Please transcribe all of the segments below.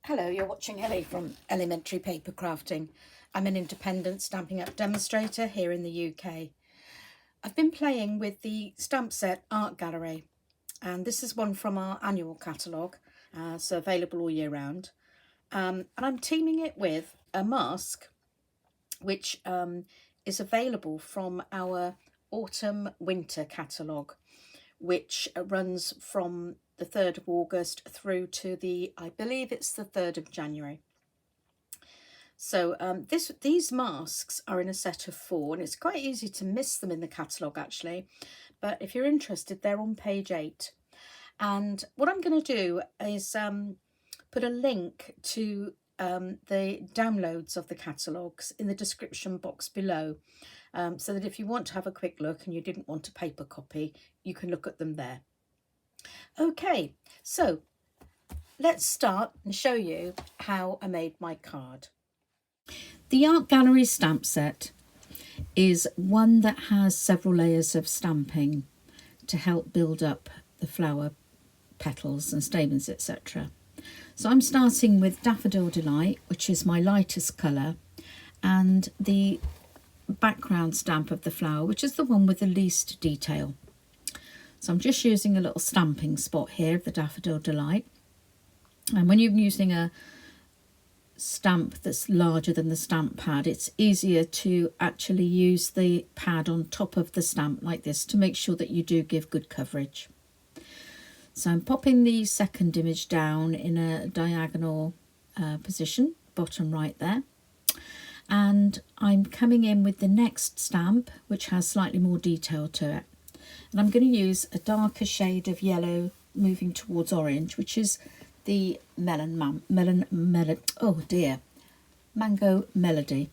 Hello, you're watching Ellie from Elementary Paper Crafting. I'm an independent Stampin' Up demonstrator here in the UK. I've been playing with the stamp set Art Gallery, and this is one from our annual catalogue, so available all year round. And I'm teaming it with a mask, which is available from our autumn winter catalogue, which runs from the 3rd of August through to I believe it's the 3rd of January. So these masks are in a set of 4, and it's quite easy to miss them in the catalogue actually. But if you're interested, they're on page 8. And what I'm going to do is put a link to the downloads of the catalogues in the description box below, so that if you want to have a quick look and you didn't want a paper copy, you can look at them there. Okay, so let's start and show you how I made my card. The Art Gallery stamp set is one that has several layers of stamping to help build up the flower petals and stamens, etc. So I'm starting with Daffodil Delight, which is my lightest colour, and the background stamp of the flower, which is the one with the least detail. So I'm just using a little stamping spot here of the Daffodil Delight. And when you're using a stamp that's larger than the stamp pad, it's easier to actually use the pad on top of the stamp like this to make sure that you do give good coverage. So I'm popping the second image down in a diagonal position, bottom right there, and I'm coming in with the next stamp, which has slightly more detail to it, and I'm going to use a darker shade of yellow moving towards orange, which is the Mango Melody.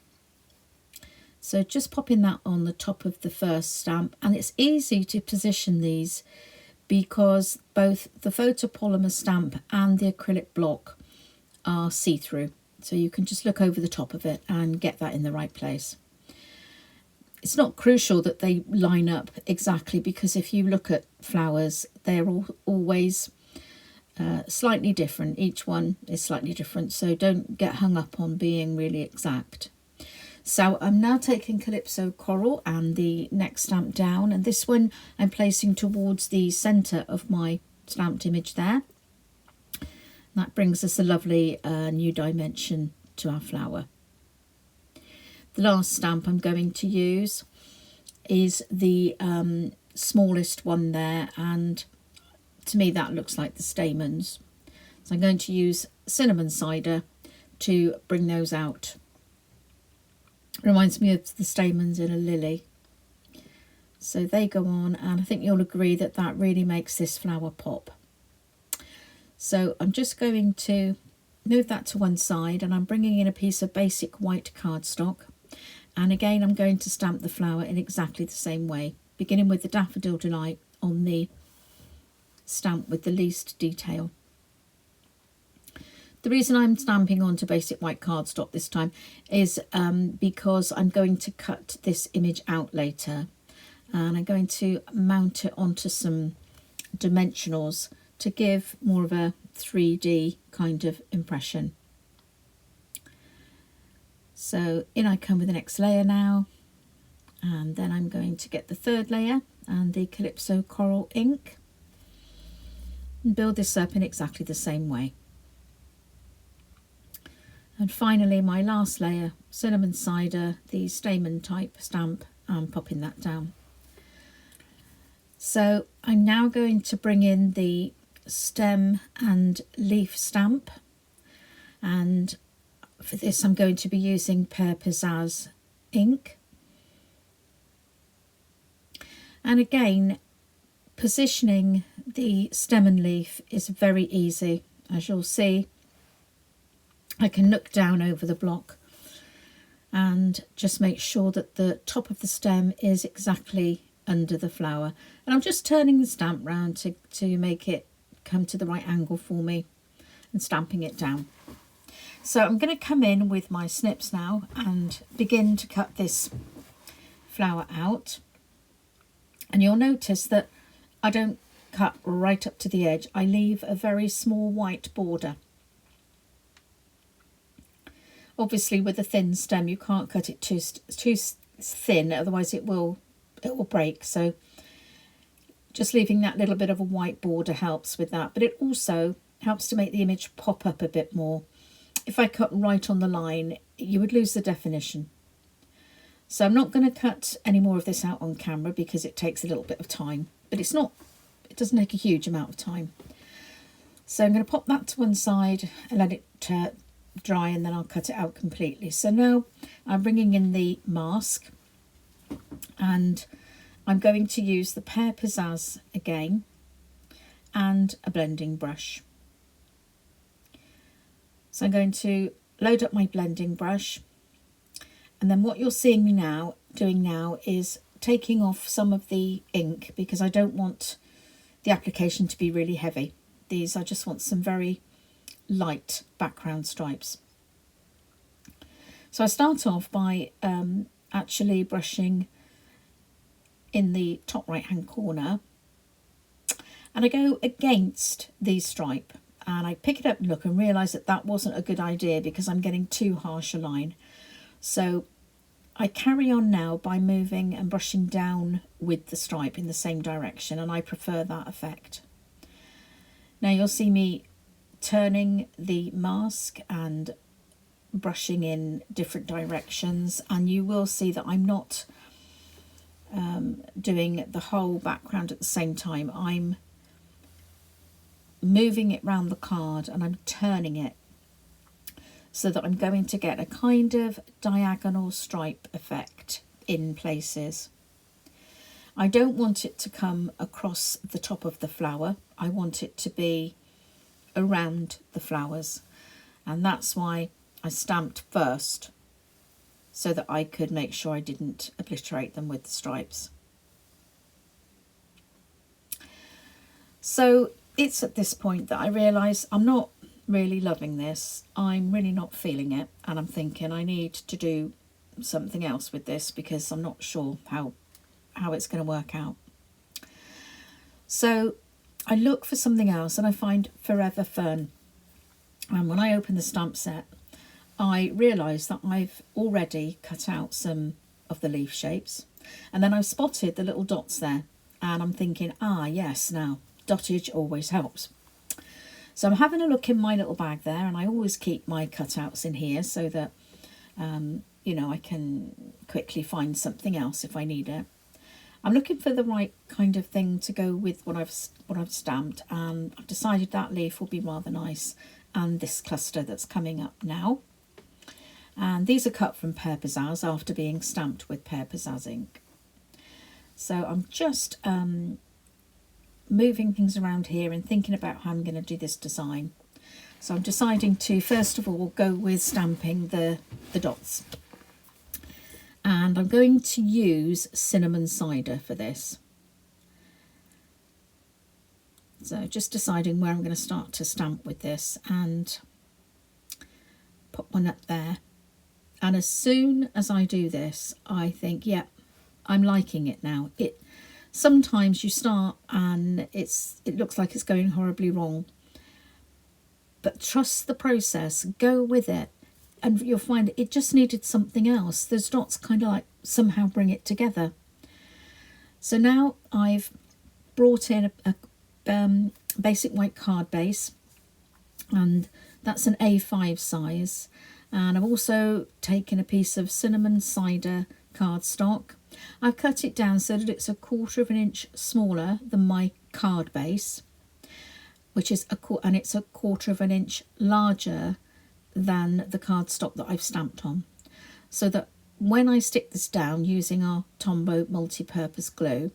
So just popping that on the top of the first stamp, and it's easy to position these because both the photopolymer stamp and the acrylic block are see-through, so you can just look over the top of it and get that in the right place. It's not crucial that they line up exactly, because if you look at flowers, they're always slightly different. Each one is slightly different, so don't get hung up on being really exact. So I'm now taking Calypso Coral and the next stamp down, and this one I'm placing towards the centre of my stamped image there. That brings us a lovely new dimension to our flower. The last stamp I'm going to use is the smallest one there, and to me that looks like the stamens. So I'm going to use cinnamon cider to bring those out. Reminds me of the stamens in a lily. So they go on, and I think you'll agree that that really makes this flower pop. So I'm just going to move that to one side, and I'm bringing in a piece of basic white cardstock, and again I'm going to stamp the flower in exactly the same way, beginning with the Daffodil Delight on the stamp with the least detail. The reason I'm stamping onto basic white cardstock this time is because I'm going to cut this image out later, and I'm going to mount it onto some dimensionals to give more of a 3D kind of impression. So in I come with the next layer now, and then I'm going to get the third layer and the Calypso Coral ink and build this up in exactly the same way. And finally my last layer, cinnamon cider, the stamen type stamp, and popping that down. So I'm now going to bring in the stem and leaf stamp, and for this I'm going to be using Pear Pizzazz ink. And again, positioning the stem and leaf is very easy. As you'll see, I can look down over the block and just make sure that the top of the stem is exactly under the flower. And I'm just turning the stamp round to make it come to the right angle for me and stamping it down. So I'm going to come in with my snips now and begin to cut this flower out. And you'll notice that I don't cut right up to the edge. I leave a very small white border. Obviously with a thin stem you can't cut it too thin, otherwise it will break. So just leaving that little bit of a white border helps with that, but it also helps to make the image pop up a bit more. If I cut right on the line, you would lose the definition. So I'm not going to cut any more of this out on camera because it takes a little bit of time, but it doesn't take a huge amount of time. So I'm going to pop that to one side and let it dry, and then I'll cut it out completely. So now I'm bringing in the mask, and I'm going to use the Pear Pizzazz again and a blending brush. So I'm going to load up my blending brush, and then what you're seeing me doing now is taking off some of the ink because I don't want the application to be really heavy. I just want some very light background stripes. So I start off by actually brushing in the top right hand corner, and I go against the stripe, and I pick it up and look and realise that that wasn't a good idea because I'm getting too harsh a line. So I carry on now by moving and brushing down with the stripe in the same direction, and I prefer that effect. Now you'll see me turning the mask and brushing in different directions, and you will see that I'm not doing the whole background at the same time. I'm moving it round the card and I'm turning it so that I'm going to get a kind of diagonal stripe effect in places. I don't want it to come across the top of the flower. I want it to be around the flowers, and that's why I stamped first, so that I could make sure I didn't obliterate them with the stripes. So it's at this point that I realise I'm not really loving this. I'm really not feeling it, and I'm thinking I need to do something else with this because I'm not sure how it's going to work out. So I look for something else and I find Forever Fern. And when I open the stamp set, I realise that I've already cut out some of the leaf shapes, and then I've spotted the little dots there, and I'm thinking, yes, now dottage always helps. So I'm having a look in my little bag there, and I always keep my cutouts in here so that I can quickly find something else if I need it. I'm looking for the right kind of thing to go with what I've stamped, and I've decided that leaf will be rather nice, and this cluster that's coming up now. And these are cut from Pear Pizzazz after being stamped with Pear Pizzazz ink. So I'm just moving things around here and thinking about how I'm going to do this design. So I'm deciding to first of all go with stamping the dots. And I'm going to use cinnamon cider for this. So just deciding where I'm going to start to stamp with this, and put one up there. And as soon as I do this, I think, yeah, I'm liking it now. Sometimes you start and it looks like it's going horribly wrong. But trust the process, go with it, and you'll find it just needed something else. Those dots kind of like somehow bring it together. So now I've brought in a basic white card base, and that's an A5 size. And I've also taken a piece of cinnamon cider cardstock. I've cut it down so that it's 1/4 of an inch smaller than my card base, which is and it's 1/4 of an inch larger than the cardstock that I've stamped on, so that when I stick this down using our Tombow multi-purpose glue,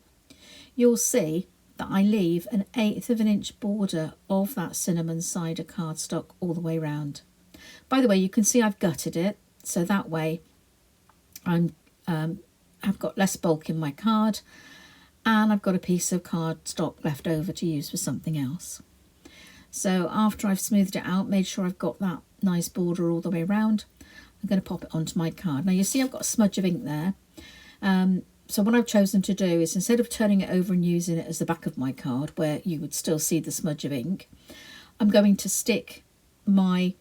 you'll see that I leave 1/8 of an inch border of that cinnamon cider cardstock all the way round. By the way, you can see I've gutted it, so that way I've got less bulk in my card, and I've got a piece of cardstock left over to use for something else. So after I've smoothed it out, made sure I've got that nice border all the way around, I'm going to pop it onto my card. Now you see I've got a smudge of ink there. So what I've chosen to do is, instead of turning it over and using it as the back of my card where you would still see the smudge of ink, I'm going to stick my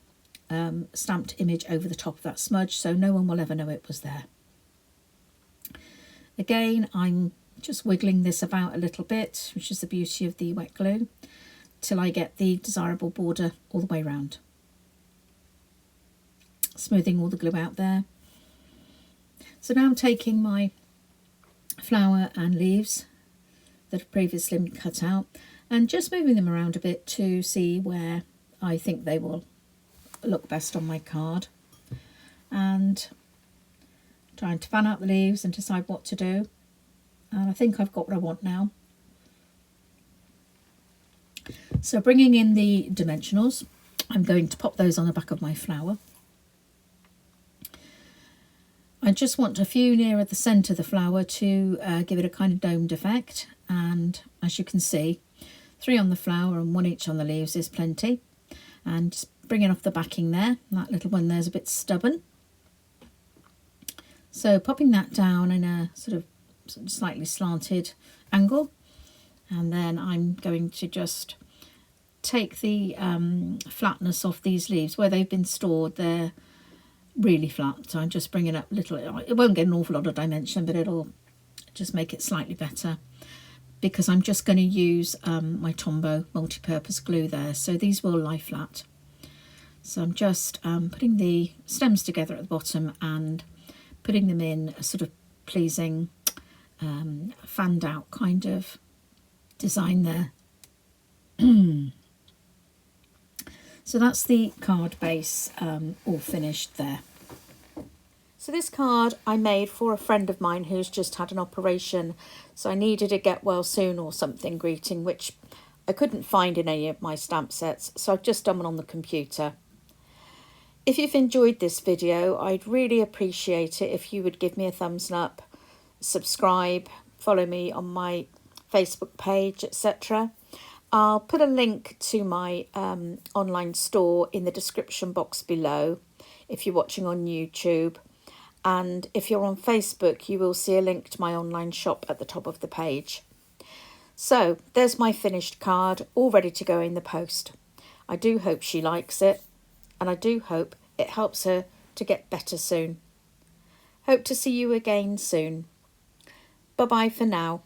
stamped image over the top of that smudge, so no one will ever know it was there. Again, I'm just wiggling this about a little bit, which is the beauty of the wet glue, till I get the desirable border all the way around. Smoothing all the glue out there. So now I'm taking my flower and leaves that have previously been cut out and just moving them around a bit to see where I think they will look best on my card, and trying to fan out the leaves and decide what to do. And I think I've got what I want now. So bringing in the dimensionals, I'm going to pop those on the back of my flower. I just want a few nearer the centre of the flower to give it a kind of domed effect, and as you can see, 3 on the flower and 1 each on the leaves is plenty. And just bringing off the backing there, that little one there's a bit stubborn. So popping that down in a sort of slightly slanted angle, and then I'm going to just take the flatness off these leaves. Where they've been stored, they're really flat, so I'm just bringing up a little. It won't get an awful lot of dimension, but it'll just make it slightly better, because I'm just going to use my Tombow multi-purpose glue there, so these will lie flat. So I'm just putting the stems together at the bottom and putting them in a sort of pleasing fanned out kind of design there. So that's the card base all finished there. So this card I made for a friend of mine who's just had an operation, so I needed a get well soon or something greeting, which I couldn't find in any of my stamp sets, so I've just done one on the computer. If you've enjoyed this video, I'd really appreciate it if you would give me a thumbs up, subscribe, follow me on my Facebook page, etc. I'll put a link to my online store in the description box below if you're watching on YouTube. And if you're on Facebook, you will see a link to my online shop at the top of the page. So there's my finished card, all ready to go in the post. I do hope she likes it, and I do hope it helps her to get better soon. Hope to see you again soon. Bye-bye for now.